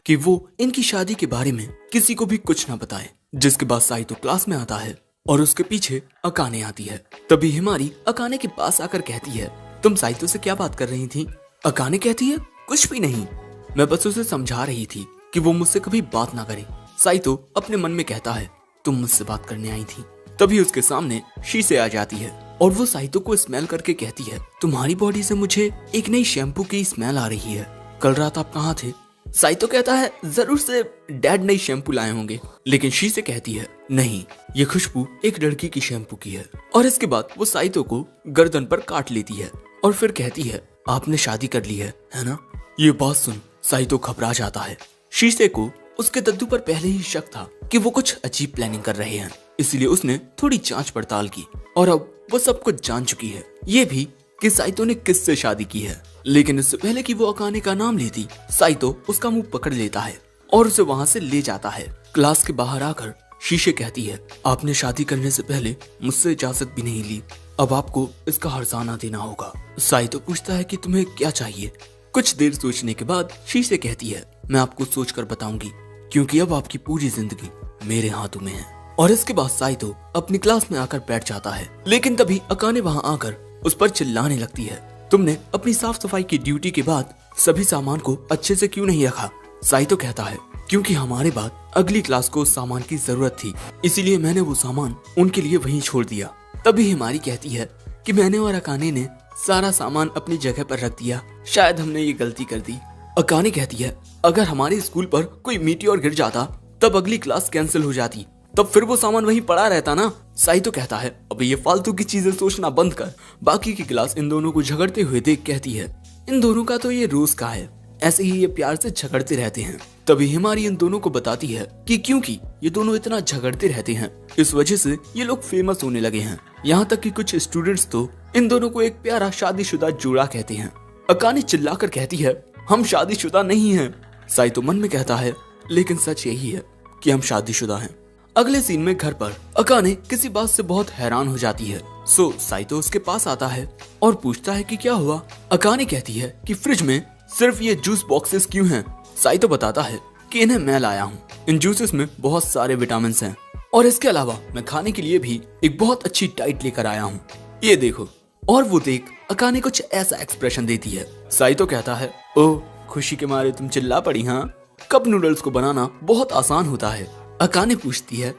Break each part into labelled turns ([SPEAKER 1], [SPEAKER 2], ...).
[SPEAKER 1] कि वो इनकी शादी के बारे में किसी को भी कुछ ना बताए। जिसके बाद साइतो क्लास में आता है और उसके पीछे अकाने आती है। तभी हिमारी अकाने के पास आकर कहती है, तुम साइतो से क्या बात कर रही थी? अकाने कहती है, कुछ भी नहीं, मैं बस उसे समझा रही थी कि वो मुझसे कभी बात ना करे। साइतो अपने मन में कहता है, तुम मुझसे बात करने आई थी। तभी उसके सामने शीशे आ जाती है और वो साइतो को स्मेल करके कहती है, तुम्हारी बॉडी से मुझे एक नई शैम्पू की स्मेल आ रही है। कल रात आप कहाँ थे? साइतो कहता है, जरूर से डैड नई शैम्पू लाए होंगे। लेकिन शीशे कहती है, नहीं, ये खुशबू एक लड़की की शैम्पू की है। और इसके बाद वो साइतो को गर्दन पर काट लेती है और फिर कहती है, आपने शादी कर ली है ना? ये बात सुन साइतो घबरा जाता है। शीशे को उसके दद्दू पर पहले ही शक था कि वो कुछ अजीब प्लानिंग कर रहे हैं, इसलिए उसने थोड़ी जांच पड़ताल की और अब वो सब कुछ जान चुकी है। ये भी कि साइतो ने किससे शादी की है। लेकिन इससे पहले कि वो अकाने का नाम लेती, साइतो उसका मुंह पकड़ लेता है और उसे वहां से ले जाता है। क्लास के बाहर आकर शीशे कहती है, आपने शादी करने से पहले मुझसे इजाजत भी नहीं ली, अब आपको इसका हर्जाना देना होगा। साइतो पूछता है कि तुम्हें क्या चाहिए। कुछ देर सोचने के बाद शीशे कहती है, मैं आपको सोचकर बताऊंगी, क्योंकि अब आपकी पूरी जिंदगी मेरे हाथों में है। और इसके बाद साइतो अपनी क्लास में आकर बैठ जाता है। लेकिन तभी अकाने वहां आकर उस पर चिल्लाने लगती है, तुमने अपनी साफ सफाई की ड्यूटी के बाद सभी सामान को अच्छे से क्यों नहीं रखा? साइतो कहता है, क्योंकि हमारे बाद अगली क्लास को उस सामान की जरूरत थी, इसीलिए मैंने वो सामान उनके लिए वहीं छोड़ दिया। तभी हिमारी कहती है कि मैंने और अकाने ने सारा सामान अपनी जगह पर रख दिया, शायद हमने ये गलती कर दी। अकाने कहती है, अगर हमारे स्कूल पर कोई मीटियोर गिर जाता तब अगली क्लास कैंसिल हो जाती, तब फिर वो सामान वहीं पड़ा रहता ना। साइतो कहता है, अबे ये फालतू की चीजें सोचना बंद कर। बाकी की क्लास इन दोनों को झगड़ते हुए देख कहती है, इन दोनों का तो ये रोज का है, ऐसे ही ये प्यार से झगड़ते रहते हैं। तभी हिमारी इन दोनों को बताती है कि क्योंकि ये दोनों इतना झगड़ते रहते हैं, इस वजह से ये लोग फेमस होने लगे हैं। यहाँ तक कि कुछ स्टूडेंट्स तो इन दोनों को एक प्यारा शादीशुदा जोड़ा कहते हैं। अकाने चिल्लाकर कहती है, हम शादीशुदा नहीं हैं। साइतो मन में कहता है, लेकिन सच यही है कि हम शादीशुदा हैं। अगले सीन में घर पर अकाने किसी बात से बहुत हैरान हो जाती है। साइतो उसके पास आता है और पूछता है कि क्या हुआ। अकाने कहती है कि फ्रिज में सिर्फ ये जूस बॉक्सेस क्यों हैं? साइतो बताता है कि इन्हें मैं लाया हूँ, इन जूसेस में बहुत सारे विटामिन हैं और इसके अलावा मैं खाने के लिए भी एक बहुत अच्छी डाइट लेकर आया हूँ, ये देखो। और वो देख अकाने कुछ ऐसा एक्सप्रेशन देती है। साइतो कहता है, ओह, खुशी के मारे तुम चिल्ला पड़ी हाँ? कप नूडल्स को बनाना बहुत आसान होता है। अकाने पूछती है,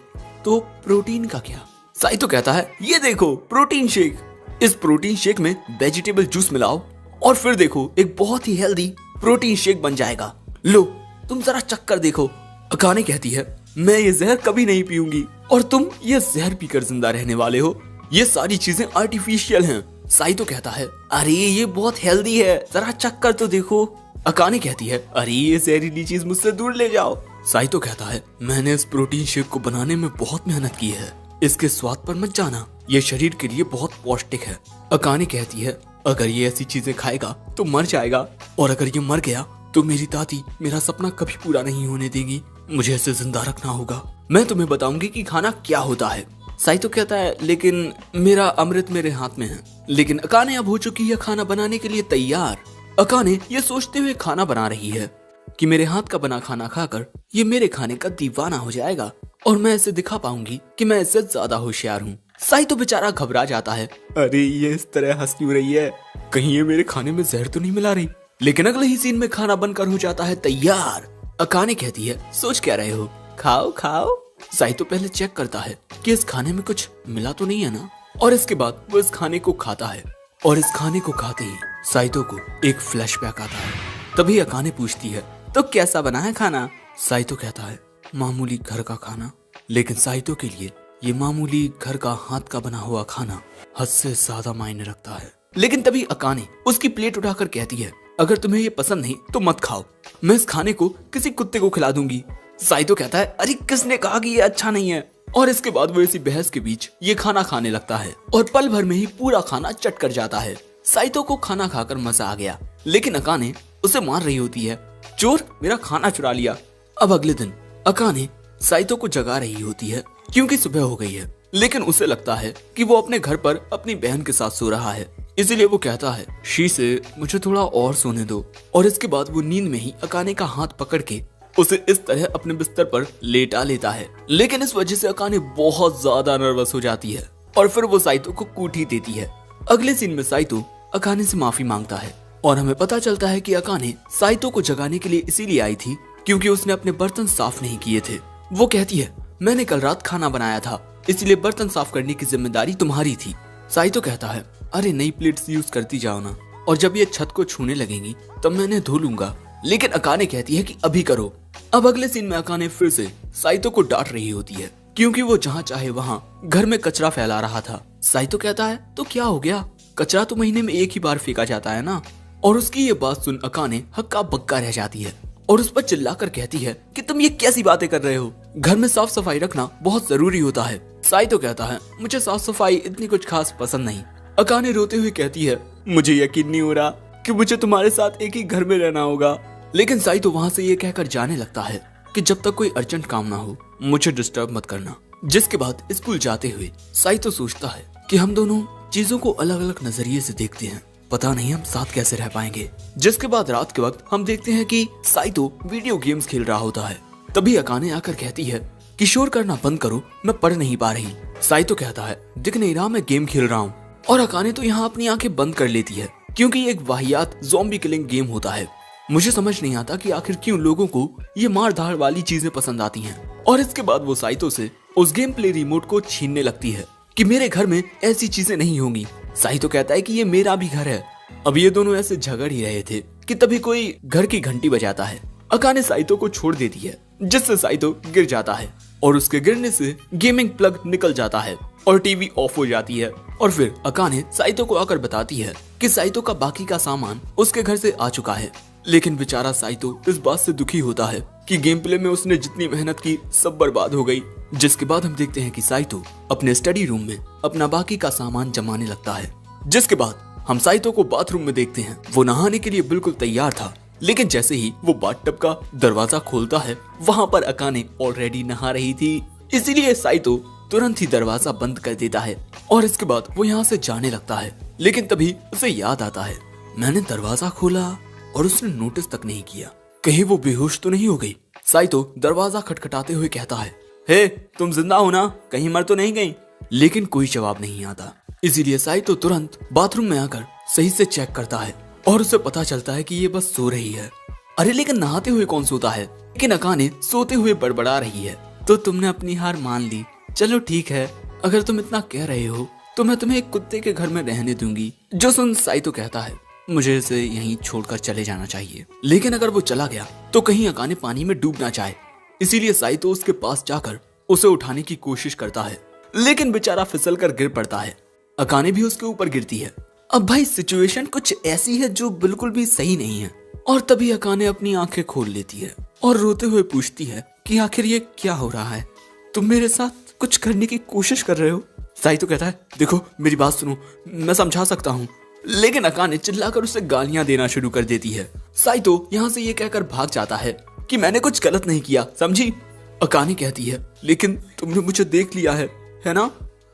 [SPEAKER 1] तो प्रोटीन का क्या? साइतो कहता है, ये देखो प्रोटीन शेक, इस प्रोटीन शेक में वेजिटेबल जूस मिलाओ और फिर देखो एक बहुत ही हेल्दी प्रोटीन शेक बन जाएगा। लो तुम जरा चक्कर देखो। अकाने कहती है, मैं ये जहर कभी नहीं पीऊंगी और तुम ये जहर पीकर जिंदा रहने वाले हो, ये सारी चीजें आर्टिफिशियल हैं। साइतो कहता है, अरे ये बहुत हेल्दी है, जरा चक्कर तो देखो। अकाने कहती है, अरे ये जहरीली चीज मुझसे दूर ले जाओ। साइतो कहता है, मैंने इस प्रोटीन शेक को बनाने में बहुत मेहनत की है, इसके स्वाद पर मत जाना, ये शरीर के लिए बहुत पौष्टिक है। अकाने कहती है, अगर ये ऐसी चीजें खाएगा तो मर जाएगा और अगर ये मर गया तो मेरी दादी मेरा सपना कभी पूरा नहीं होने देगी, मुझे इसे जिंदा रखना होगा। मैं तुम्हें बताऊंगी कि खाना क्या होता है। साइतो कहता है, लेकिन मेरा अमृत मेरे हाथ में है। लेकिन अकाने अब हो चुकी है खाना बनाने के लिए तैयार। अकाने ये सोचते हुए खाना बना रही है कि मेरे हाथ का बना खाना खाकर ये मेरे खाने का दीवाना हो जाएगा और मैं इसे दिखा पाऊंगी कि मैं इससे ज्यादा होशियार हूँ। साइतो बेचारा घबरा जाता है, अरे ये इस तरह हंस क्यों रही है, कहीं ये मेरे खाने में जहर तो नहीं मिला रही। लेकिन अगले ही सीन में खाना बनकर हो जाता है तैयार। अकाने कहती है, सोच क्या रहे हो, खाओ खाओ। साइतो पहले चेक करता है कि इस खाने में कुछ मिला तो नहीं है ना, और इसके बाद वो इस खाने को खाता है और इस खाने को खाते ही साइतो को एक फ्लैशबैक आता है। तभी अकाने पूछती है, तो कैसा बना है खाना? साइतो कहता है, मामूली घर का खाना। लेकिन साइतो के लिए ये मामूली घर का हाथ का बना हुआ खाना हद से ज्यादा मायने रखता है। लेकिन तभी अकाने उसकी प्लेट उठाकर कहती है, अगर तुम्हें ये पसंद नहीं तो मत खाओ, मैं इस खाने को किसी कुत्ते को खिला दूंगी। साइतो कहता है, अरे किसने कहा कि ये अच्छा नहीं है? और इसके बाद वो इसी बहस के बीच ये खाना खाने लगता है और पल भर में ही पूरा खाना चट कर जाता है। साइतो को खाना खाकर मजा आ गया, लेकिन अकाने उसे मार रही होती है, चोर मेरा खाना चुरा लिया। अब अगले दिन अकाने साइतो को जगा रही होती है क्योंकि सुबह हो गई है, लेकिन उसे लगता है कि वो अपने घर पर अपनी बहन के साथ सो रहा है, इसीलिए वो कहता है, शीशे मुझे थोड़ा और सोने दो। और इसके बाद वो नींद में ही अकाने का हाथ पकड़ के उसे इस तरह अपने बिस्तर पर लेटा लेता है। लेकिन इस वजह से अकाने बहुत ज्यादा नर्वस हो जाती है और फिर वो साइतो को कूटी देती है। अगले सीन में साइतो अकाने से माफी मांगता है और हमें पता चलता है कि अकाने साइतो को जगाने के लिए इसीलिए आई थी क्योंकि उसने अपने बर्तन साफ नहीं किए थे। वो कहती है, मैंने कल रात खाना बनाया था, इसलिए बर्तन साफ करने की जिम्मेदारी तुम्हारी थी। साइतो कहता है, अरे नई प्लेट्स यूज करती जाओ ना, और जब ये छत को छूने लगेंगी तब मैं इन्हें धो लूंगा। लेकिन अकाने कहती है कि अभी करो। अब अगले सीन में अकाने फिर से साइतो को डांट रही होती है क्योंकि वो जहाँ चाहे वहाँ घर में कचरा फैला रहा था। साइतो कहता है, तो क्या हो गया, कचरा तो महीने में एक ही बार फेंका जाता है ना। और उसकी ये बात सुन अकाने हक्का बक्का रह जाती है और उस पर चिल्लाकर कहती है कि तुम ये कैसी बातें कर रहे हो, घर में साफ सफाई रखना बहुत जरूरी होता है। साइतो कहता है, मुझे साफ सफाई इतनी कुछ खास पसंद नहीं। अकाने रोते हुए कहती है, मुझे यकीन नहीं हो रहा कि मुझे तुम्हारे साथ एक ही घर में रहना होगा। लेकिन साइतो वहाँ से ये कहकर जाने लगता है कि जब तक कोई अर्जेंट काम ना हो मुझे डिस्टर्ब मत करना। जिसके बाद स्कूल जाते हुए साइतो सोचता है कि हम दोनों चीजों को अलग अलग नजरिए से देखते हैं, पता नहीं हम साथ कैसे रह पाएंगे। जिसके बाद रात के वक्त हम देखते हैं कि साइतो वीडियो गेम्स खेल रहा होता है। तभी अकाने आकर कहती है कि शोर करना बंद करो, मैं पढ़ नहीं पा रही। साइतो कहता है, दिख नहीं रहा मैं गेम खेल रहा हूँ। और अकाने तो यहाँ अपनी आंखें बंद कर लेती है क्योंकि ये एक वाहियात ज़ॉम्बी किलिंग गेम होता है। मुझे समझ नहीं आता कि आखिर क्यों लोगों को ये मार धाड़ वाली चीजें पसंद आती हैं। और इसके बाद वो साइतो से उस गेम प्ले रिमोट को छीनने लगती है कि मेरे घर में ऐसी चीजें नहीं होंगी। साइतो कहता है कि ये मेरा भी घर है। अब ये दोनों ऐसे झगड़ ही रहे थे कि तभी कोई घर की घंटी बजाता है। अकाने साइतो को छोड़ देती है जिससे साइतो गिर जाता है और उसके गिरने से गेमिंग प्लग निकल जाता है और टीवी ऑफ हो जाती है। और फिर अकाने साइतो को आकर बताती है कि साइतो का बाकी का सामान उसके घर से आ चुका है। लेकिन बेचारा साइतो इस बात से दुखी होता है कि गेम प्ले में उसने जितनी मेहनत की सब बर्बाद हो गई। जिसके बाद हम देखते हैं कि साइतो अपने स्टडी रूम में अपना बाकी का सामान जमाने लगता है। जिसके बाद हम साइतो को बाथरूम में देखते हैं। वो नहाने के लिए बिल्कुल तैयार था, लेकिन जैसे ही वो बाथटब का दरवाजा खोलता है वहाँ पर अकाने ऑलरेडी नहा रही थी। इसीलिए साइतो तुरंत ही दरवाजा बंद कर देता है और इसके बाद वो यहाँ से जाने लगता है। लेकिन तभी उसे याद आता है, मैंने दरवाजा खोला और उसने नोटिस तक नहीं किया, कहीं वो बेहोश तो नहीं हो गई। साइतो दरवाजा खटखटाते हुए कहता है, हे तुम जिंदा हो ना, कहीं मर तो नहीं गई। लेकिन कोई जवाब नहीं आता। इसीलिए साइतो तुरंत बाथरूम में आकर सही से चेक करता है और उसे पता चलता है कि ये बस सो रही है। अरे लेकिन नहाते हुए कौन सोता है। लेकिन अकाने सोते हुए बड़बड़ा रही है, तो तुमने अपनी हार मान ली, चलो ठीक है, अगर तुम इतना कह रहे हो तो मैं तुम्हें एक कुत्ते के घर में रहने दूंगी। जो सुन साइतो कहता है, मुझे इसे यहीं छोड़कर चले जाना चाहिए। लेकिन अगर वो चला गया तो कहीं अकाने पानी में डूब ना जाए। इसीलिए साइतो उसके पास जाकर उसे उठाने की कोशिश करता है, लेकिन बेचारा फिसल कर गिर पड़ता है। अकाने भी उसके ऊपर गिरती है। अब भाई सिचुएशन कुछ ऐसी है जो बिल्कुल भी सही नहीं है। और तभी अकाने अपनी आंखें खोल लेती है और रोते हुए पूछती है कि आखिर ये क्या हो रहा है, तुम मेरे साथ कुछ करने की कोशिश कर रहे हो। साइतो कहता है, देखो मेरी बात सुनो, मैं समझा सकता हूँ। लेकिन अकाने चिल्लाकर उसे गालियां देना शुरू कर देती है। साइतो यहाँ से ये कहकर भाग जाता है कि मैंने कुछ गलत नहीं किया, समझी। अकाने कहती है, लेकिन तुमने मुझे देख लिया है ना,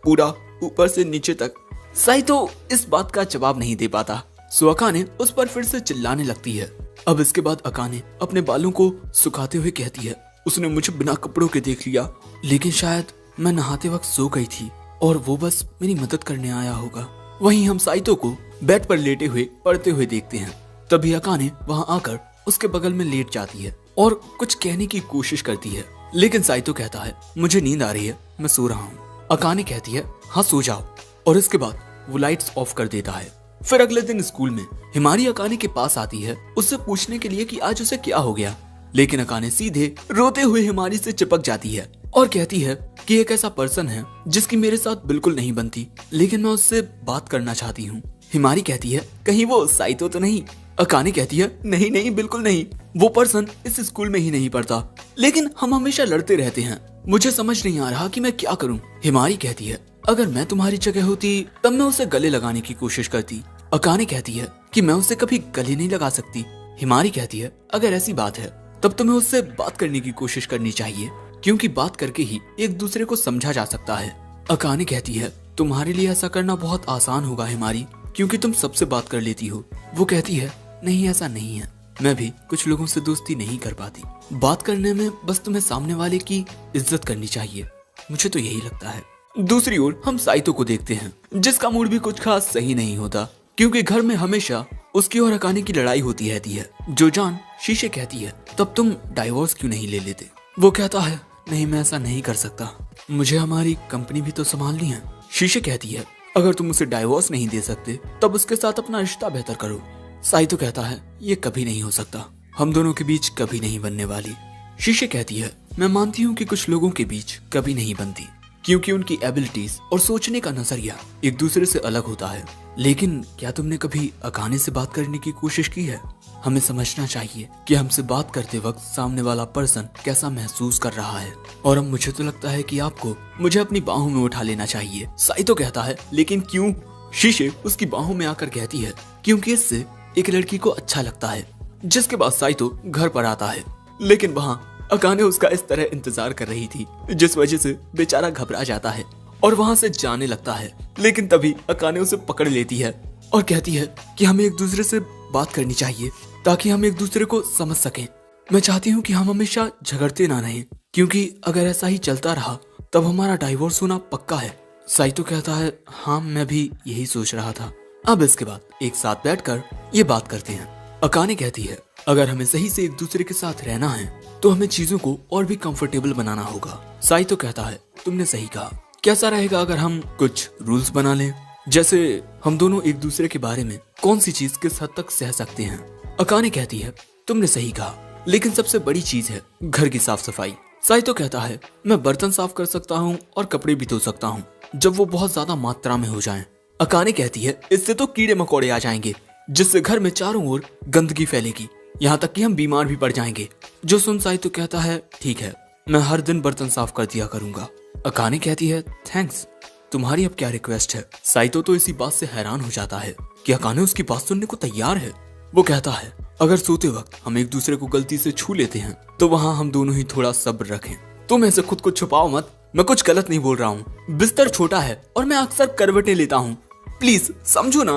[SPEAKER 1] पूरा ऊपर से नीचे तक। साइतो इस बात का जवाब नहीं दे पाता, सो अकाने उस पर फिर से चिल्लाने लगती है। अब इसके बाद अकाने अपने बालों को सुखाते हुए कहती है, उसने मुझे बिना कपड़ों के देख लिया, लेकिन शायद मैं नहाते वक्त सो गई थी और वो बस मेरी मदद करने आया होगा। वहीं हम साइतो को बेड पर लेटे हुए पढ़ते हुए देखते हैं। तभी अकाने वहां आकर उसके बगल में लेट जाती है और कुछ कहने की कोशिश करती है। लेकिन साइतो कहता है, मुझे नींद आ रही है, मैं सो रहा हूँ। अकाने कहती है, हाँ सो जाओ। और इसके बाद वो लाइट्स ऑफ कर देता है। फिर अगले दिन स्कूल में हिमारी अकाने के पास आती है उससे पूछने के लिए कि आज उसे क्या हो गया। लेकिन अकाने सीधे रोते हुए हिमारी से चिपक जाती है और कहती है कि एक ऐसा पर्सन है जिसकी मेरे साथ बिल्कुल नहीं बनती, लेकिन मैं उससे बात करना चाहती हूँ। हिमारी कहती है, कहीं वो साइतो तो नहीं। अकाने कहती है, नहीं नहीं बिल्कुल नहीं, वो पर्सन इस स्कूल में ही नहीं पढ़ता, लेकिन हम हमेशा लड़ते रहते हैं, मुझे समझ नहीं आ रहा कि मैं क्या करूँ। हिमारी कहती है, अगर मैं तुम्हारी जगह होती तब मैं उसे गले लगाने की कोशिश करती। अकाने कहती है कि मैं उससे कभी गले नहीं लगा सकती। हिमारी कहती है, अगर ऐसी बात है तब तुम्हें उससे बात करने की कोशिश करनी चाहिए, क्योंकि बात करके ही एक दूसरे को समझा जा सकता है। अकाने कहती है, तुम्हारे लिए ऐसा करना बहुत आसान होगा हिमारी, क्योंकि तुम सबसे बात कर लेती हो। वो कहती है, नहीं ऐसा नहीं है, मैं भी कुछ लोगों से दोस्ती नहीं कर पाती। बात करने में बस तुम्हें सामने वाले की इज्जत करनी चाहिए, मुझे तो यही लगता है। दूसरी ओर हम साइतो को देखते हैं, जिसका मूड भी कुछ खास सही नहीं होता, क्योंकि घर में हमेशा उसकी और अकाने की लड़ाई होती रहती है। जो जान शीशे कहती है, तब तुम डाइवोर्स क्यों नहीं ले लेते? वो कहता है, नहीं मैं ऐसा नहीं कर सकता, मुझे हमारी कंपनी भी तो संभालनी है। शीशे कहती है, अगर तुम उसे डाइवोर्स नहीं दे सकते तब उसके साथ अपना रिश्ता बेहतर करो। साइतो कहता है, ये कभी नहीं हो सकता, हम दोनों के बीच कभी नहीं बनने वाली। शीशे कहती है, मैं मानती हूँ कि कुछ लोगों के बीच कभी नहीं बनती, क्योंकि उनकी एबिलिटीज और सोचने का नजरिया एक दूसरे से अलग होता है। लेकिन क्या तुमने कभी अकाने से बात करने की कोशिश की है? हमें समझना चाहिए कि हमसे बात करते वक्त सामने वाला पर्सन कैसा महसूस कर रहा है, और अब मुझे तो लगता है कि आपको मुझे अपनी बाहों में उठा लेना चाहिए। साइतो कहता है, लेकिन क्यों? शीशे उसकी बाहों में आकर कहती है, क्योंकि इससे एक लड़की को अच्छा लगता है। जिसके बाद साइतो घर पर आता है, लेकिन वहाँ अकाने उसका इस तरह इंतजार कर रही थी, जिस वजह से बेचारा घबरा जाता है और वहाँ से जाने लगता है। लेकिन तभी अकाने उसे पकड़ लेती है और कहती है कि हमें एक दूसरे से बात करनी चाहिए ताकि हम एक दूसरे को समझ सकें। मैं चाहती हूँ कि हम हमेशा झगड़ते ना रहें, क्योंकि अगर ऐसा ही चलता रहा तब हमारा डाइवोर्स होना पक्का है। साइतो कहता है, हाँ मैं भी यही सोच रहा था। अब इसके बाद एक साथ बैठकर ये बात करते हैं। अकाने कहती है, अगर हमें सही से एक दूसरे के साथ रहना है तो हमें चीजों को और भी कंफर्टेबल बनाना होगा। साइतो कहता है, तुमने सही कहा, कैसा रहेगा अगर हम कुछ रूल्स बना लें, जैसे हम दोनों एक दूसरे के बारे में कौन सी चीज किस हद तक सह सकते हैं। अकाने कहती है, तुमने सही कहा, लेकिन सबसे बड़ी चीज है घर की साफ सफाई। साइतो कहता है, मैं बर्तन साफ कर सकता हूँ और कपड़े भी धो सकता हूँ जब वो बहुत ज्यादा मात्रा में हो जाएं। अकाने कहती है, इससे तो कीड़े मकोड़े आ जाएंगे, जिससे घर में चारों ओर गंदगी फैलेगी, यहाँ तक कि हम बीमार भी पड़ जाएंगे। जो सुन साइतो कहता है, ठीक है, मैं हर दिन बर्तन साफ कर दिया करूंगा। अकाने कहती है, थैंक्स, तुम्हारी अब क्या रिक्वेस्ट है? साइतो तो इसी बात से हैरान हो जाता है कि अकाने उसकी बात सुनने को तैयार है। वो कहता है, अगर सोते वक्त हम एक दूसरे को गलती से छू लेते हैं तो वहाँ हम दोनों ही थोड़ा सब्र रखें। तुम ऐसे खुद को छुपाओ मत, मैं कुछ गलत नहीं बोल रहा हूँ। बिस्तर छोटा है और मैं अक्सर करवटें लेता हूँ, प्लीज समझो ना।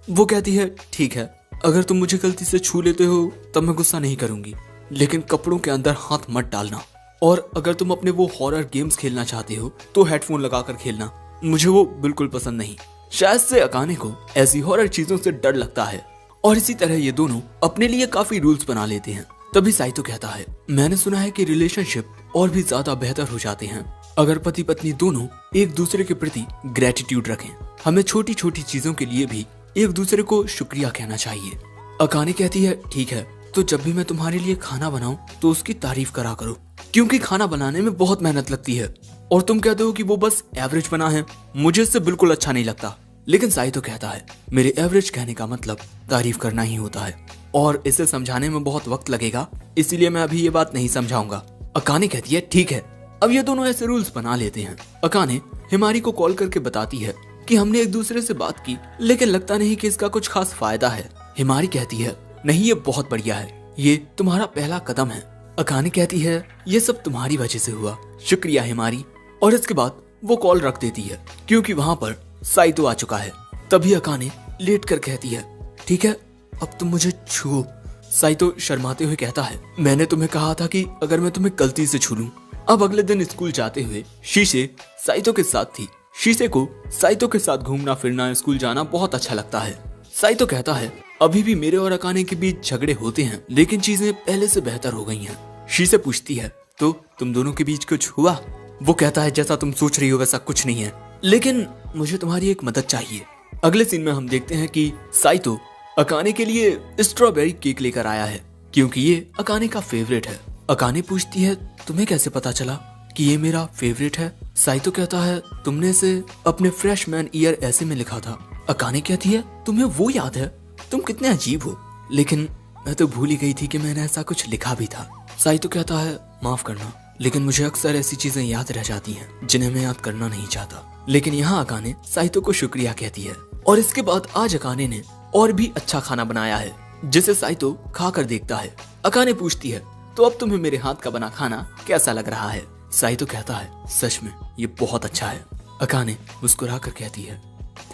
[SPEAKER 1] वो कहती है, ठीक है, अगर तुम मुझे गलती से छू लेते हो तब मैं गुस्सा नहीं करूंगी, लेकिन कपड़ों के अंदर हाथ मत डालना, और अगर तुम अपने वो हॉरर गेम्स खेलना चाहते हो तो हेडफोन लगाकर खेलना, मुझे वो बिल्कुल पसंद नहीं। शायद से अकाने को ऐसी हॉरर चीजों से डर लगता है, और इसी तरह ये दोनों अपने लिए काफी रूल्स बना लेते हैं। तभी साइतो कहता है, मैंने सुना है कि रिलेशनशिप और भी ज्यादा बेहतर हो जाते हैं अगर पति पत्नी दोनों एक दूसरे के प्रति ग्रेटिट्यूड रखें। हमें छोटी छोटी चीजों के लिए भी एक दूसरे को शुक्रिया कहना चाहिए। अकाने कहती है, ठीक है, तो जब भी मैं तुम्हारे लिए खाना बनाऊं तो उसकी तारीफ करा करो, क्योंकि खाना बनाने में बहुत मेहनत लगती है, और तुम कहते हो कि वो बस एवरेज बना है, मुझे इससे बिल्कुल अच्छा नहीं लगता। लेकिन साइतो कहता है, मेरे एवरेज कहने का मतलब तारीफ करना ही होता है, और इसे समझाने में बहुत वक्त लगेगा, इसीलिए मैं अभी ये बात नहीं समझाऊंगा। अकाने कहती है, ठीक है। अब ये दोनों ऐसे रूल्स बना लेते हैं। अकाने हिमारी को कॉल करके बताती है कि हमने एक दूसरे से बात की, लेकिन लगता नहीं कि इसका कुछ खास फायदा है। हिमारी कहती है, नहीं ये बहुत बढ़िया है, ये तुम्हारा पहला कदम है। अकाने कहती है, ये सब तुम्हारी वजह से हुआ, शुक्रिया हिमारी। और इसके बाद वो कॉल रख देती है, क्योंकि वहाँ पर साइतो आ चुका है। तभी अकाने लेट कर कहती है, ठीक है, अब तुम मुझे छुओ। साइतो शर्माते हुए कहता है, मैंने तुम्हें कहा था कि अगर मैं तुम्हें गलती से छू लूं। अब अगले दिन स्कूल जाते हुए शीशे साइतो के साथ थी। शीशे को साइतो के साथ घूमना फिरना, स्कूल जाना बहुत अच्छा लगता है। साइतो कहता है, अभी भी मेरे और अकाने के बीच झगड़े होते हैं, लेकिन चीजें पहले से बेहतर हो गई हैं। शीशे पूछती है, तो तुम दोनों के बीच कुछ हुआ? वो कहता है, जैसा तुम सोच रही हो वैसा कुछ नहीं है, लेकिन मुझे तुम्हारी एक मदद चाहिए। अगले सीन में हम देखते हैं कि साइतो अकाने के लिए स्ट्रॉबेरी केक लेकर आया है, क्योंकि ये अकाने का फेवरेट है। अकाने पूछती है, तुम्हें कैसे पता चला कि ये मेरा फेवरेट है? साइतो कहता है, तुमने इसे अपने फ्रेशमैन ईयर ऐसे में लिखा था। अकाने कहती है, तुम्हें वो याद है? तुम कितने अजीब हो, लेकिन मैं तो भूल ही गई थी कि मैंने ऐसा कुछ लिखा भी था। साइतो कहता है, माफ करना, लेकिन मुझे अक्सर ऐसी चीजें याद रह जाती हैं जिन्हें मैं याद करना नहीं चाहता। लेकिन यहाँ अकाने साइतो को शुक्रिया कहती है, और इसके बाद आज अकाने ने और भी अच्छा खाना बनाया है, जिसे साइतो खाकर देखता है। अकाने पूछती है, तो अब तुम्हें मेरे हाथ का बना खाना कैसा लग रहा है? साइतो कहता है, सच में ये बहुत अच्छा है। अकाने मुस्कुराकर कहती है,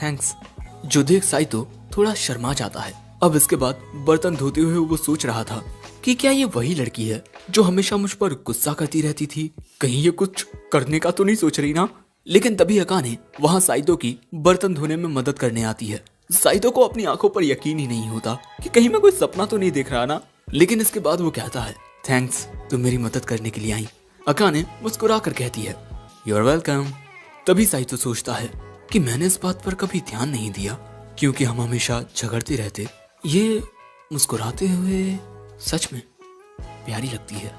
[SPEAKER 1] थैंक्स। जो देख साइतो थोड़ा शर्मा जाता है अब इसके बाद बर्तन धोते हुए वो सोच रहा था कि क्या ये वही लड़की है जो हमेशा मुझ पर गुस्सा करती रहती थी। कहीं ये कुछ करने का तो नहीं सोच रही ना। लेकिन तभी अकाने वहाँ साइतो की बर्तन धोने में मदद करने आती है। साइतो को अपनी आंखों पर यकीन ही नहीं होता कि कहीं मैं कोई सपना तो नहीं देख रहा ना। लेकिन इसके बाद वो कहता है, थैंक्स, तुम मेरी मदद करने के लिए आई। अकाने मुस्कुरा कर कहती है, यू आर वेलकम। तभी साइतो सोचता है कि मैंने इस बात पर कभी ध्यान नहीं दिया क्योंकि हम हमेशा झगड़ते रहते। ये मुस्कुराते हुए सच में प्यारी लगती है।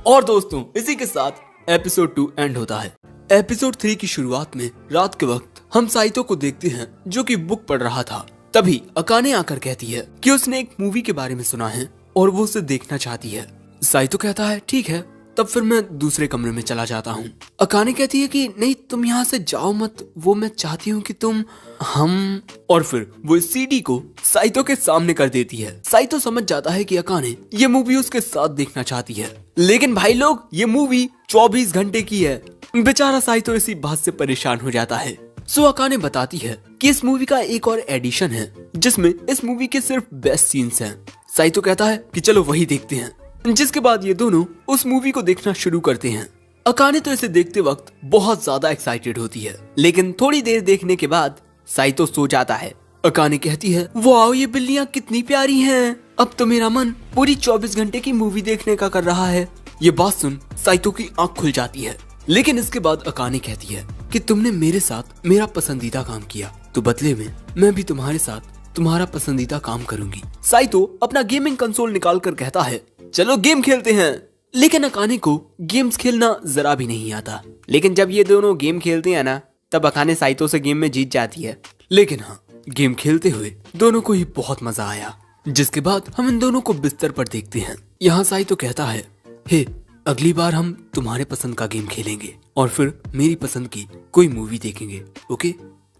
[SPEAKER 1] और दोस्तों, इसी के साथ एपिसोड 2 एंड होता है। एपिसोड 3 की शुरुआत में रात के वक्त हम साइतो को देखते हैं जो कि बुक पढ़ रहा था। तभी अकाने आकर कहती है कि उसने एक मूवी के बारे में सुना है और वो उसे देखना चाहती है। साइतो कहता है, ठीक है, तब फिर मैं दूसरे कमरे में चला जाता हूँ। अकाने कहती है कि नहीं, तुम यहाँ से जाओ मत, वो मैं चाहती हूँ कि तुम हम। और फिर वो इस सीडी को साइतो के सामने कर देती है। साइतो समझ जाता है कि अकाने ये मूवी उसके साथ देखना चाहती है। लेकिन भाई लोग, ये मूवी 24 घंटे की है। बेचारा साइतो इसी बात से परेशान हो जाता है। सो अकाने बताती है कि इस मूवी का एक और एडिशन है जिसमें इस मूवी के सिर्फ बेस्ट सीन्स हैं। साइतो कहता है कि चलो वही देखते हैं। जिसके बाद ये दोनों उस मूवी को देखना शुरू करते हैं। अकाने तो इसे देखते वक्त बहुत ज्यादा एक्साइटेड होती है, लेकिन थोड़ी देर देखने के बाद साइतो सो जाता है। अकाने कहती है, वाओ, ये बिल्लियां कितनी प्यारी हैं। अब तो मेरा मन पूरी 24 घंटे की मूवी देखने का कर रहा है। ये बात सुन साइतो की आंख खुल जाती है। लेकिन इसके बाद अकाने कहती है कि तुमने मेरे साथ मेरा पसंदीदा काम किया, तो बदले में मैं भी तुम्हारे साथ तुम्हारा पसंदीदा काम करूंगी। साइतो अपना गेमिंग कंसोल निकाल कर कहता है, चलो गेम खेलते हैं। लेकिन अकाने को गेम्स खेलना जरा भी नहीं आता। लेकिन जब ये दोनों गेम खेलते हैं ना, तब अकाने साइतो से गेम में जीत जाती है। लेकिन हाँ, गेम खेलते हुए दोनों को ही बहुत मजा आया। जिसके बाद हम इन दोनों को बिस्तर पर देखते हैं। यहाँ साइतो कहता है, हे, अगली बार हम तुम्हारे पसंद का गेम खेलेंगे और फिर मेरी पसंद की कोई मूवी देखेंगे, ओके?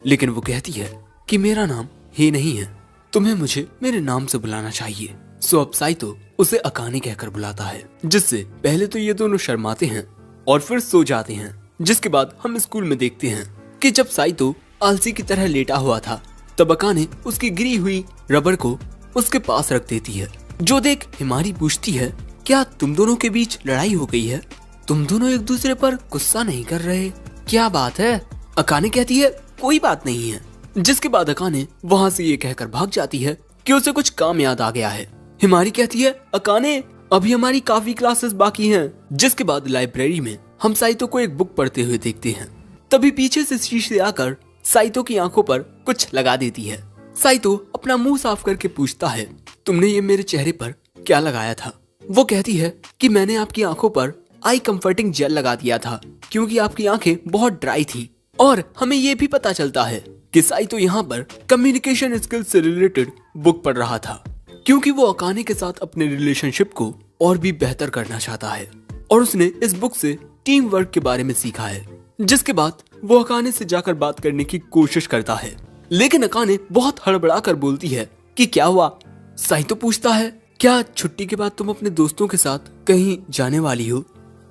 [SPEAKER 1] लेकिन वो कहती है कि मेरा नाम हे नहीं है, तुम्हें मुझे मेरे नाम से बुलाना चाहिए। सो अब साइतो उसे अकाने कहकर बुलाता है, जिससे पहले तो ये दोनों शर्माते हैं और फिर सो जाते हैं। जिसके बाद हम स्कूल में देखते हैं कि जब साइतो आलसी की तरह लेटा हुआ था, तब अकाने उसकी गिरी हुई रबर को उसके पास रख देती है। जो देख हिमारी पूछती है, क्या तुम दोनों के बीच लड़ाई हो गई है? तुम दोनों एक दूसरे पर गुस्सा नहीं कर रहे, क्या बात है? अकाने कहती है, कोई बात नहीं है। जिसके बाद अकाने वहाँ से ये कहकर भाग जाती है कि उसे कुछ काम याद आ गया है। हिमारी कहती है, अकाने, अभी हमारी काफी क्लासेस बाकी हैं। जिसके बाद लाइब्रेरी में हम साइतो को एक बुक पढ़ते हुए देखते हैं। तभी पीछे से शीशे आकर साइतो की आंखों पर कुछ लगा देती है। साइतो अपना मुंह साफ करके पूछता है, तुमने ये मेरे चेहरे पर क्या लगाया था? वो कहती है कि मैंने आपकी आंखों पर आई कंफर्टिंग जेल लगा दिया था क्योंकि आपकी आंखें बहुत ड्राई थी। और हमें ये भी पता चलता है कि साइतो यहाँ पर कम्युनिकेशन स्किल्स से रिलेटेड बुक पढ़ रहा था क्योंकि वो अकाने के साथ अपने रिलेशनशिप को और भी बेहतर करना चाहता है और उसने इस बुक से टीम वर्क के बारे में सीखा है। जिसके बाद वो अकाने से जाकर बात करने की कोशिश करता है, लेकिन अकाने बहुत हड़बड़ा कर बोलती है कि क्या हुआ? साइतो पूछता है, क्या छुट्टी के बाद तुम अपने दोस्तों के साथ कहीं जाने वाली हो?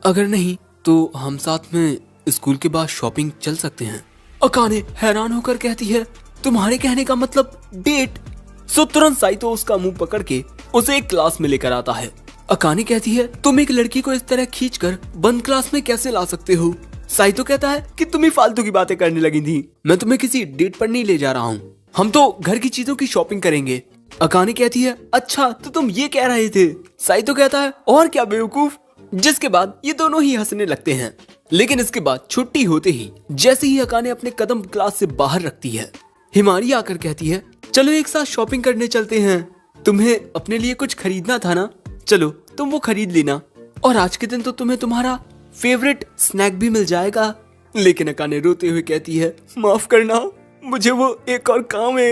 [SPEAKER 1] अगर नहीं तो हम साथ में स्कूल के बाद शॉपिंग चल सकते हैं। अकाने हैरान होकर कहती है, तुम्हारे कहने का मतलब डेट? सो तुरंत साइतो उसका मुंह पकड़ के उसे एक क्लास में लेकर आता है। अकाने कहती है, तुम एक लड़की को इस तरह खींचकर बंद क्लास में कैसे ला सकते हो? साइतो कहता है कि तुम ही फालतू की बातें करने लगी थी, मैं तुम्हें किसी डेट पर नहीं ले जा रहा हूँ, हम तो घर की चीजों की शॉपिंग करेंगे। अकाने कहती है, अच्छा तो तुम ये कह रहे थे? साइतो कहता है, और क्या बेवकूफ। जिसके बाद ये दोनों ही हंसने लगते हैं। लेकिन इसके बाद छुट्टी होते ही जैसे ही अकाने अपने कदम क्लास से बाहर रखती है, हिमारी आकर कहती है, चलो एक साथ शॉपिंग करने चलते हैं, तुम्हें अपने लिए कुछ खरीदना था ना, चलो तुम वो खरीद लेना और आज के दिन तो तुम्हें तुम्हारा फेवरेट स्नैक भी मिल जाएगा। लेकिन अकाने रोते हुए कहती है, माफ करना, मुझे वो एक और काम है।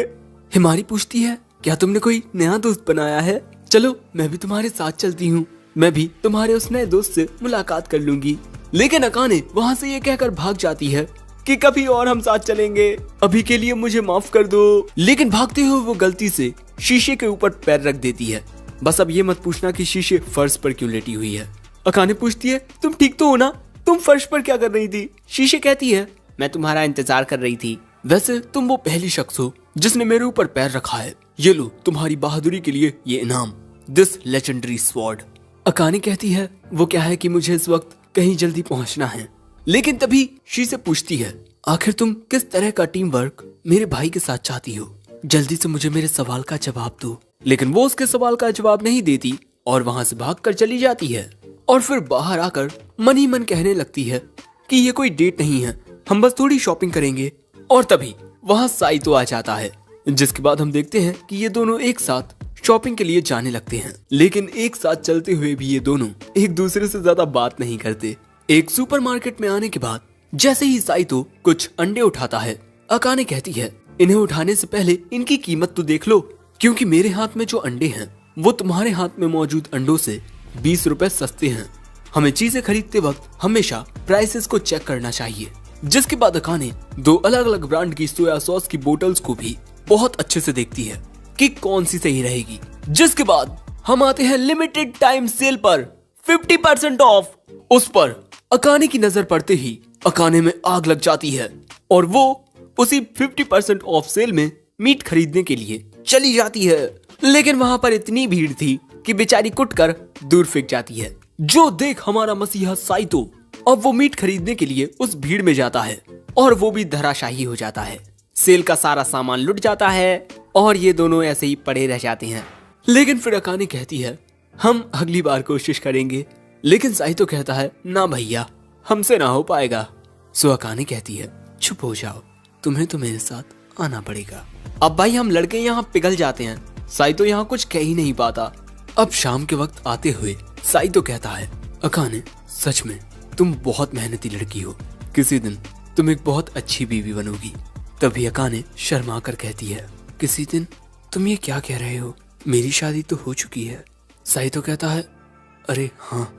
[SPEAKER 1] हिमारी पूछती है, क्या तुमने कोई नया दोस्त बनाया है? चलो मैं भी तुम्हारे साथ चलती हूँ, मैं भी तुम्हारे उस नए दोस्त से मुलाकात कर लूंगी। लेकिन अकाने वहाँ से ये कहकर भाग जाती है कि कभी और हम साथ चलेंगे, अभी के लिए मुझे माफ कर दो। लेकिन भागते हुए वो गलती से शीशे के ऊपर पैर रख देती है। बस अब ये मत पूछना कि शीशे फर्श पर क्यों लेटी हुई है। अकाने पूछती है, तुम ठीक तो हो ना? तुम फर्श पर क्या कर रही थी? शीशे कहती है, मैं तुम्हारा इंतजार कर रही थी। वैसे तुम वो पहली शख्स हो जिसने मेरे ऊपर पैर रखा है। ये लो तुम्हारी बहादुरी के लिए ये इनाम, दिस लेजेंडरी स्वॉर्ड। अकाने कहती है वो क्या है कि मुझे इस वक्त कहीं जल्दी पहुंचना है। लेकिन तभी शी से पूछती है आखिर तुम किस तरह का टीम वर्क मेरे भाई के साथ चाहती हो, जल्दी से मुझे मेरे सवाल का जवाब दो। लेकिन वो उसके सवाल का जवाब नहीं देती और वहां से भागकर चली जाती है और फिर बाहर आकर मन ही मन कहने लगती है कि ये कोई डेट नहीं है, हम बस थोड़ी शॉपिंग करेंगे। और तभी वहां साइतो आ जाता है, जिसके बाद हम देखते हैं कि ये दोनों एक साथ शॉपिंग के लिए जाने लगते हैं। लेकिन एक साथ चलते हुए भी ये दोनों एक दूसरे से ज्यादा बात नहीं करते। एक सुपरमार्केट में आने के बाद जैसे ही साइतो कुछ अंडे उठाता है, अकाने कहती है इन्हें उठाने से पहले इनकी कीमत तो देख लो, क्योंकि मेरे हाथ में जो अंडे हैं वो तुम्हारे हाथ में मौजूद अंडों से 20 रुपए सस्ते हैं। हमें चीजें खरीदते वक्त हमेशा प्राइसेस को चेक करना चाहिए। जिसके बाद अकाने 2 अलग अलग ब्रांड की सोया सॉस की बोतल्स को भी बहुत अच्छे से देखती है कि कौन सी सही रहेगी। जिसके बाद हम आते हैं लिमिटेड टाइम सेल पर 50% ऑफ। उस पर अकाने की नजर पड़ते ही अकाने में आग लग जाती है और वो उसी 50% ऑफ सेल में मीट खरीदने के लिए चली जाती है। लेकिन वहां पर इतनी भीड़ थी कि बेचारी कुटकर दूर फेंक जाती है। जो देख हमारा मसीहा साइतो अब वो मीट खरीदने के लिए उस भीड़ में जाता है और वो भी धराशायी हो जाता है। सेल का सारा सामान लुट जाता है और ये दोनों ऐसे ही पड़े रह जाते हैं। लेकिन फिर अकाने कहती है हम अगली बार कोशिश करेंगे। लेकिन साइतो कहता है ना भैया, हमसे ना हो पाएगा। सो अकाने कहती है चुप हो जाओ, तुम्हें तो मेरे साथ आना पड़ेगा। अब भाई हम लड़के यहाँ पिघल जाते हैं। साइतो यहाँ कुछ कह ही नहीं पाता। अब शाम के वक्त आते हुए साइतो कहता है अकाने सच में तुम बहुत मेहनती लड़की हो, किसी दिन तुम एक बहुत अच्छी बीवी बनोगी। तभी अकाने शर्मा कर कहती है किसी दिन? तुम ये क्या कह रहे हो, मेरी शादी तो हो चुकी है। साइतो कहता है अरे हाँ।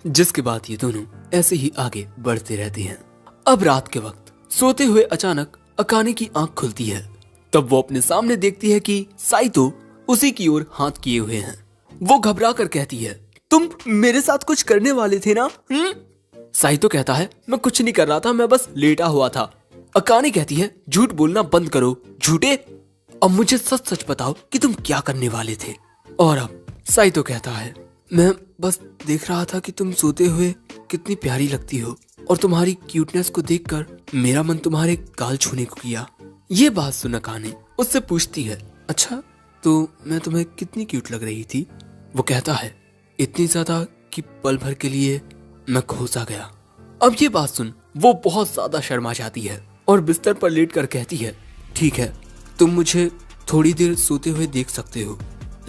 [SPEAKER 1] जिसके बाद ये दोनों ऐसे ही आगे बढ़ते रहते हैं। अब रात के वक्त सोते हुए अचानक अकाने की आंख खुलती है। तब वो अपने सामने देखती है कि साइतो उसी की ओर हाथ किए हुए हैं। वो घबरा कर कहती है तुम मेरे साथ कुछ करने वाले थे ना? साइतो कहता है मैं कुछ नहीं कर रहा था, मैं बस लेटा हुआ था। अकाने कहती है झूठ बोलना बंद करो झूठे, अब मुझे सच सच बताओ कि तुम क्या करने वाले थे। और अब साइतो कहता है मैं बस देख रहा था कि तुम सोते हुए कितनी प्यारी लगती हो और तुम्हारी क्यूटनेस को देखकर मेरा मन तुम्हारे गाल छूने को किया। ये बात सुन अकाने उससे पूछती है अच्छा तो मैं तुम्हें कितनी क्यूट लग रही थी? वो कहता है इतनी ज्यादा कि पल भर के लिए मैं खो सा गया। अब ये बात सुन वो बहुत ज्यादा शर्मा जाती है और बिस्तर पर लेटकर कहती है ठीक है तुम मुझे थोड़ी देर सोते हुए देख सकते हो,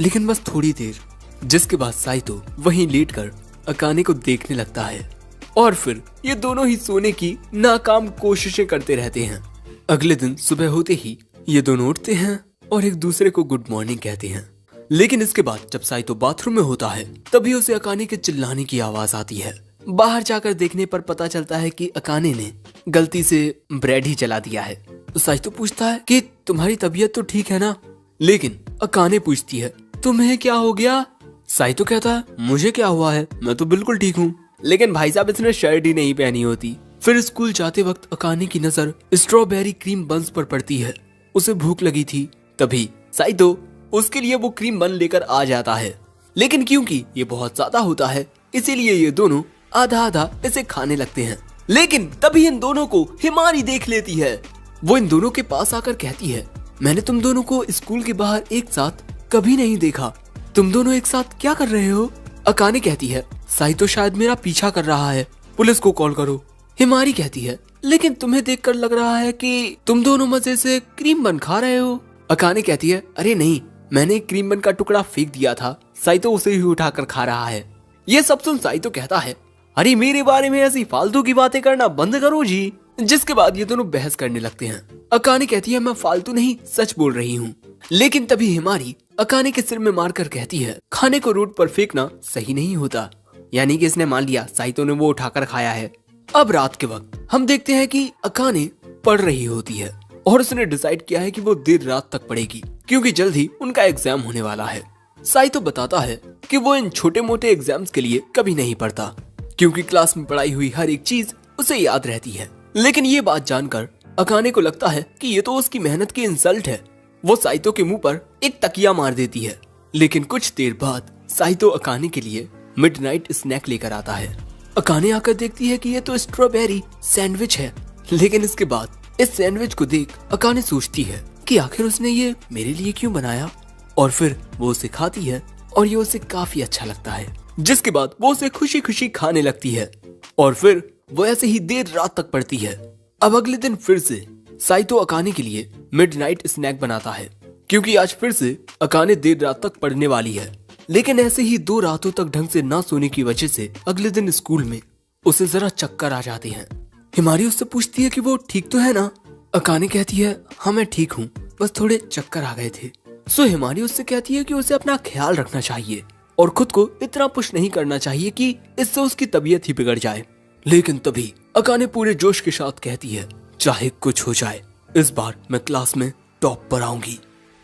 [SPEAKER 1] लेकिन बस थोड़ी देर। जिसके बाद साइतो वहीं लेटकर अकाने को देखने लगता है और फिर ये दोनों ही सोने की नाकाम कोशिशें करते रहते हैं। अगले दिन सुबह होते ही ये दोनों उठते हैं और एक दूसरे को गुड मॉर्निंग कहते हैं। लेकिन इसके बाद जब साइतो बाथरूम में होता है तभी उसे अकाने के चिल्लाने की आवाज आती है। बाहर जाकर देखने पर पता चलता है कि अकाने ने गलती से ब्रेड ही जला दिया है। तो साइतो पूछता है कि तुम्हारी तबीयत तो ठीक है ना? लेकिन अकाने पूछती है तुम्हें क्या हो गया? साइतो कहता है मुझे क्या हुआ है, मैं तो बिल्कुल ठीक हूँ। लेकिन भाई साहब इसने शर्ट ही नहीं पहनी होती। फिर स्कूल जाते वक्त अकाने की नजर स्ट्रॉबेरी क्रीम बन्स पर पड़ती है। उसे भूख लगी थी, तभी साइतो उसके लिए वो क्रीम बन लेकर आ जाता है। लेकिन क्योंकि ये बहुत ज्यादा होता है इसीलिए ये दोनों आधा आधा इसे खाने लगते हैं। लेकिन तभी इन दोनों को हिमारी देख लेती है। वो इन दोनों के पास आकर कहती है मैंने तुम दोनों को स्कूल के बाहर एक साथ कभी नहीं देखा, तुम दोनों एक साथ क्या कर रहे हो? अकाने कहती है साइतो शायद मेरा पीछा कर रहा है, पुलिस को कॉल करो। हिमारी कहती है लेकिन तुम्हें देखकर लग रहा है कि तुम दोनों मजे से क्रीम बन खा रहे हो। अकाने कहती है अरे नहीं, मैंने एक क्रीम बन का टुकड़ा फेंक दिया था, साइतो उसे ही उठाकर खा रहा है। ये सब सुन साइतो कहता है अरे मेरे बारे में ऐसी फालतू की बातें करना बंद करो जी। जिसके बाद ये दोनों बहस करने लगते हैं। अकाने कहती है मैं फालतू नहीं सच बोल रही हूँ। लेकिन तभी हिमारी अकाने के सिर में मारकर कहती है खाने को रोड पर फेंकना सही नहीं होता। यानी कि इसने मान लिया साइतो ने वो उठाकर खाया है। अब रात के वक्त हम देखते हैं कि अकाने पढ़ रही होती है और उसने डिसाइड किया है कि वो देर रात तक पढ़ेगी क्योंकि जल्द ही उनका एग्जाम होने वाला है। साइतो बताता है कि वो इन छोटे मोटे एग्जाम्स के लिए कभी नहीं पढ़ता क्योंकि क्लास में पढ़ाई हुई हर एक चीज उसे याद रहती है। लेकिन ये बात जानकर अकाने को लगता है कि ये तो उसकी मेहनत की इंसल्ट है। वो साइतो के मुंह पर एक तकिया मार देती है। लेकिन कुछ देर बाद साइतो अकाने के लिए मिडनाइट स्नैक लेकर आता है। अकाने आकर देखती है कि ये तो स्ट्रॉबेरी सैंडविच है। लेकिन इसके बाद इस सैंडविच को देख अकाने सोचती है कि आखिर उसने ये मेरे लिए क्यों बनाया, और फिर वो उसे खाती है और ये उसे काफी अच्छा लगता है। जिसके बाद वो उसे खुशी खुशी खाने लगती है और फिर वो ऐसे ही देर रात तक पढ़ती है। अब अगले दिन फिर से साइतो अकाने के लिए मिडनाइट स्नैक बनाता है, क्योंकि आज फिर से अकाने देर रात तक पढ़ने वाली है। लेकिन ऐसे ही 2 रातों तक ढंग से ना सोने की वजह से अगले दिन स्कूल में उसे जरा चक्कर आ जाते हैं। हिमारी उससे पूछती है कि वो ठीक तो है ना। अकाने कहती है हाँ मैं ठीक हूँ, बस थोड़े चक्कर आ गए थे। सो हिमारी उससे कहती है कि उसे अपना ख्याल रखना चाहिए और खुद को इतना पुश नहीं करना चाहिए कि इससे उसकी तबीयत ही बिगड़ जाए। लेकिन तभी अकाने पूरे जोश के साथ कहती है चाहे कुछ हो जाए, इस बार मैं क्लास में टॉप पर आऊंगी।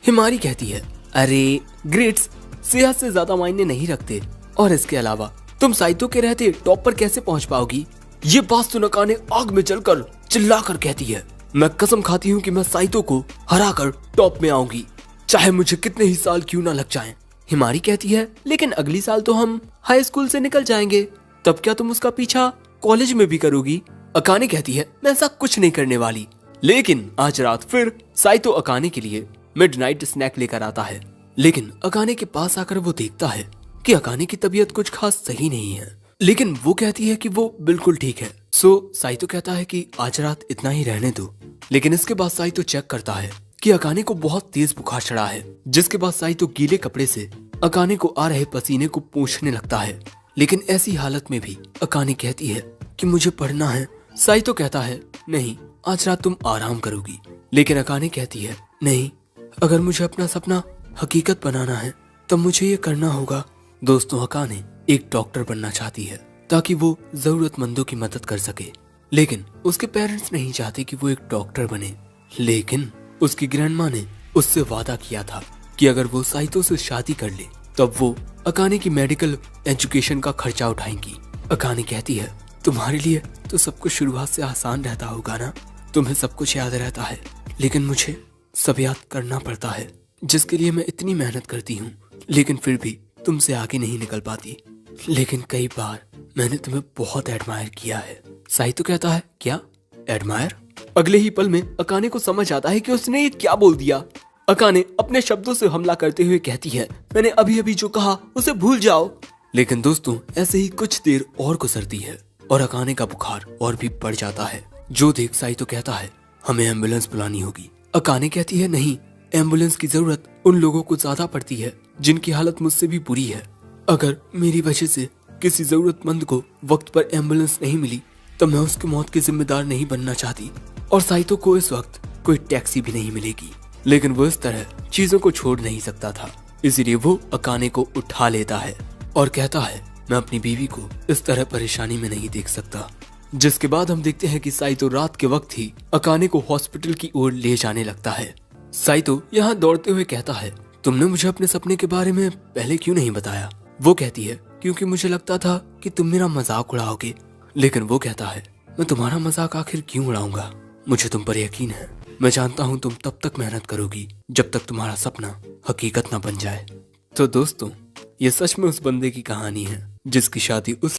[SPEAKER 1] हिमारी कहती है अरे ग्रेड्स सेहत से ज्यादा मायने नहीं रखते, और इसके अलावा तुम साइतो के रहते टॉप पर कैसे पहुंच पाओगी। ये बात सुन अकाने आग में जलकर चिल्लाकर कहती है मैं कसम खाती हूँ कि मैं साइतो को हराकर टॉप में आऊंगी, चाहे मुझे कितने ही साल क्यों ना लग जाएं। हिमारी कहती है लेकिन अगली साल तो हम हाई स्कूल से निकल जाएंगे, तब क्या तुम उसका पीछा कॉलेज में भी करोगी। अकाने कहती है मैं ऐसा कुछ नहीं करने वाली। लेकिन आज रात फिर साइतो अकाने के लिए मिडनाइट स्नैक लेकर आता है। लेकिन अकाने के पास आकर वो देखता है कि अकाने की तबीयत कुछ खास सही नहीं है। लेकिन वो कहती है कि वो बिल्कुल ठीक है। सो साइतो कहता है कि आज रात इतना ही रहने दो। लेकिन इसके बाद साइतो चेक करता है कि अकाने को बहुत तेज बुखार चढ़ा है। जिसके बाद साइतो गीले कपड़े से अकाने को आ रहे पसीने को पोंछने लगता है। लेकिन ऐसी हालत में भी अकाने कहती है कि मुझे पढ़ना है। साइतो कहता है नहीं, आज रात तुम आराम करोगी। लेकिन अकाने कहती है नहीं, अगर मुझे अपना सपना हकीकत बनाना है तब मुझे ये करना होगा। दोस्तों अकाने एक डॉक्टर बनना चाहती है ताकि वो जरूरतमंदों की मदद कर सके। लेकिन उसके पेरेंट्स नहीं चाहते कि वो एक डॉक्टर बने। लेकिन उसकी ग्रैंडमा ने उससे वादा किया था कि अगर वो साइतो से शादी कर ले तब वो अकाने की मेडिकल एजुकेशन का खर्चा उठाएंगी। अकाने कहती है तुम्हारे लिए तो सब कुछ शुरुआत से आसान रहता होगा ना, तुम्हें सब कुछ याद रहता है, लेकिन मुझे सब याद करना पड़ता है जिसके लिए मैं इतनी मेहनत करती हूँ, लेकिन फिर भी तुमसे आगे नहीं निकल पाती। लेकिन कई बार मैंने तुम्हें बहुत एडमायर किया है। साइतो कहता है क्या एडमायर। अगले ही पल में अकाने को समझ आता है कि उसने ये क्या बोल दिया। अकाने अपने शब्दों से हमला करते हुए कहती है मैंने अभी अभी जो कहा उसे भूल जाओ। लेकिन दोस्तों ऐसे ही कुछ देर और गुजरती है और अकाने का बुखार और भी बढ़ जाता है। जो देख साइतो कहता है हमें एम्बुलेंस बुलानी होगी। अकाने कहती है नहीं, एम्बुलेंस की जरूरत उन लोगों को ज्यादा पड़ती है जिनकी हालत मुझसे भी बुरी है। अगर मेरी वजह से किसी जरूरतमंद को वक्त पर एम्बुलेंस नहीं मिली तो मैं उसकी मौत की जिम्मेदार नहीं बनना चाहती, और साइतो को इस वक्त कोई टैक्सी भी नहीं मिलेगी। लेकिन वो इस तरह चीजों को छोड़ नहीं सकता था, इसीलिए वो अकाने को उठा लेता है और कहता है मैं अपनी बीवी को इस तरह परेशानी में नहीं देख सकता। जिसके बाद हम देखते हैं कि साइतो रात के वक्त ही अकाने को हॉस्पिटल की ओर ले जाने लगता है। साइतो यहाँ दौड़ते हुए कहता है तुमने मुझे अपने सपने के बारे में पहले क्यों नहीं बताया। वो कहती है क्योंकि मुझे लगता था कि तुम मेरा मजाक उड़ाओगे। लेकिन वो कहता है मैं तुम्हारा मजाक आखिर क्यों उड़ाऊंगा, मुझे तुम पर यकीन है। मैं जानता हूँ तुम तब तक मेहनत करोगी जब तक तुम्हारा सपना हकीकत ना बन जाए। तो दोस्तों ये सच में उस बंदे की कहानी है जिसकी शादी उस